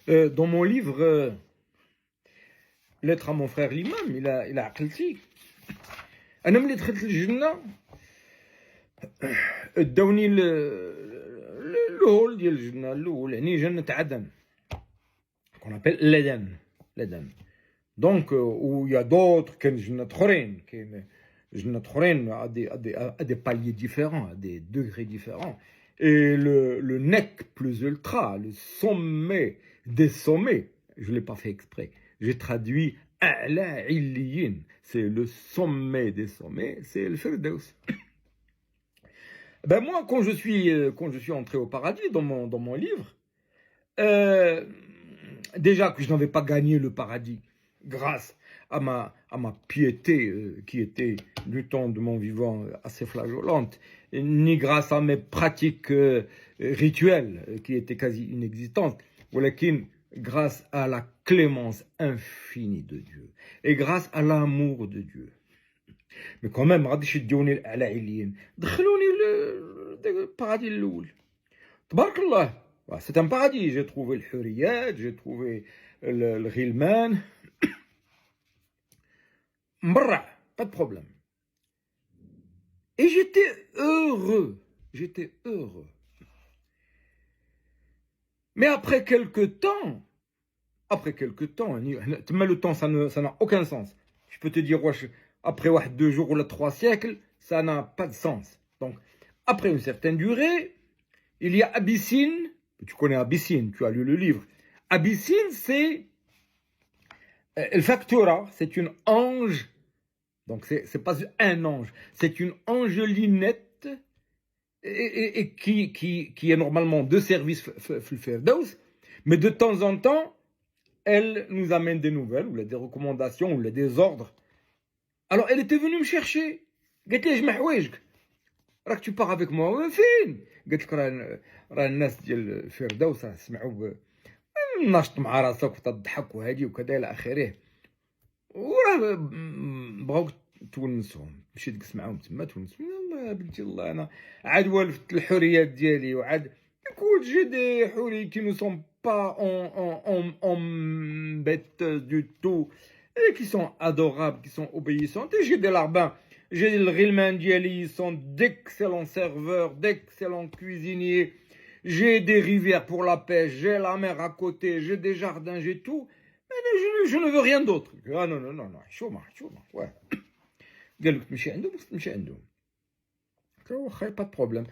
Dans mon livre, Lettre à mon frère l'imam, il a عقلتي. أنا ملي دخلت للجنة اداوني الهول ديال الجنة الأول، يعني جنة عدن qu'on appelle l'Éden. Donc, où il y a d'autres كاين جنة أخرين، كاين جنة أخرين à des paliers différents, à des degrés différents. Et le nec plus ultra, le sommet des sommets, je ne l'ai pas fait exprès, j'ai traduit A'la Illiyin, c'est le sommet des sommets, c'est le Firdaus. Ben moi, quand je suis entré au paradis dans mon livre, déjà que je n'avais pas gagné le paradis grâce à ma piété qui était du temps de mon vivant assez flageolante, ni grâce à mes pratiques rituelles qui étaient quasi inexistantes, ولكن grâce à la clémence infinie de Dieu et grâce à l'amour de Dieu. Mais quand même, غاديش يديوني على عليين، دخلوني البارادي الأول. تبارك الله. C'est un paradis, j'ai trouvé le hurriyat, j'ai trouvé le ghilman. Mbrra, pas de problème. Et j'étais heureux. Mais après quelque temps, le temps, ça n'a aucun sens. Je peux te dire, après 2 jours ou 3 siècles, ça n'a pas de sens. Donc, après une certaine durée, il y a Abyssine. Tu connais Abyssine, tu as lu le livre. Abyssine, c'est El Factura, c'est une ange. Donc, c'est pas un ange, c'est une angelinette et qui est normalement de service Firdaus, mais de temps en temps, elle nous amène des nouvelles, ou des recommandations, ou des ordres. Alors, elle était venue me chercher. قالت لي جمع حوايجك. راك tu pars avec moi. فين؟ قالت لك راه الناس ديال الفردوس راه سمعوا ناشط مع راسك وتضحك وهادي وكذا الى اخره. وراه بغاوك تونسهم. مشيت جلست معاهم تما تونسهم. يلاه بنتي الله انا عاد والفت الحريات ديالي وعاد écoute j'ai des حوري qui ne sont pas en bête du tout et qui sont adorables, qui sont obéissantes. Et j'ai des larbins. J'ai le ghilman diali, ils sont d'excellents serveurs, d'excellents cuisiniers. J'ai des rivières pour la pêche, j'ai la mer à côté, j'ai des jardins, j'ai tout. Mais je ne veux rien d'autre. Ah non, chouma, ouais. Pas de problème.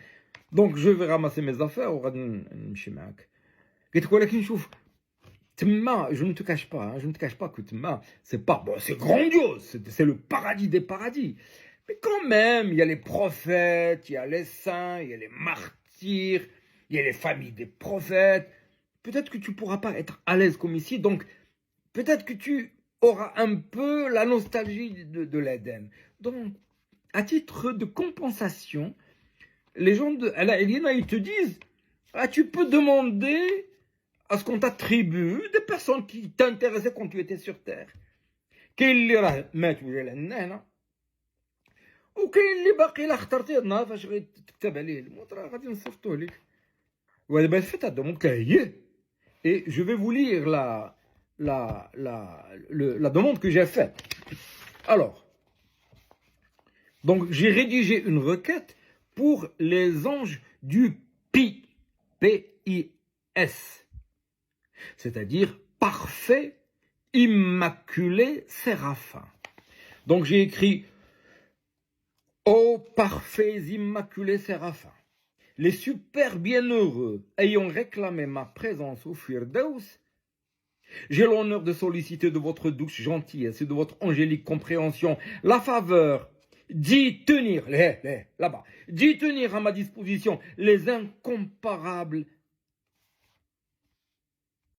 Donc je vais ramasser mes affaires, je ne te cache pas que Tma, c'est grandiose, c'est le paradis des paradis. Mais quand même, il y a les prophètes, il y a les saints, il y a les martyrs, il y a les familles des prophètes. Peut-être que tu ne pourras pas être à l'aise comme ici, donc peut-être que tu auras un peu la nostalgie de l'Éden. Donc, à titre de compensation, les gens de Ala Elina, ils te disent, tu peux demander à ce qu'on t'attribue des personnes qui t'intéressaient quand tu étais sur Terre. كاين اللي راه مات وجا لنا هنا وكاين اللي باقي لا اخترتيه النهار فاش غيتكتب عليه الموت راه غادي نصيفطوه لك. ودابا فيت هاد الموت هي. Et je vais vous lire la demande que j'ai faite. Alors, donc j'ai rédigé une requête pour les anges du PIS, P-I-S, c'est-à-dire parfait, immaculé, séraphin. Donc j'ai écrit ô parfaits, immaculés séraphins, les super bienheureux ayant réclamé ma présence au Firdaus, j'ai l'honneur de solliciter de votre douce gentillesse et de votre angélique compréhension la faveur d'y tenir, là-bas, d'y tenir à ma disposition les incomparables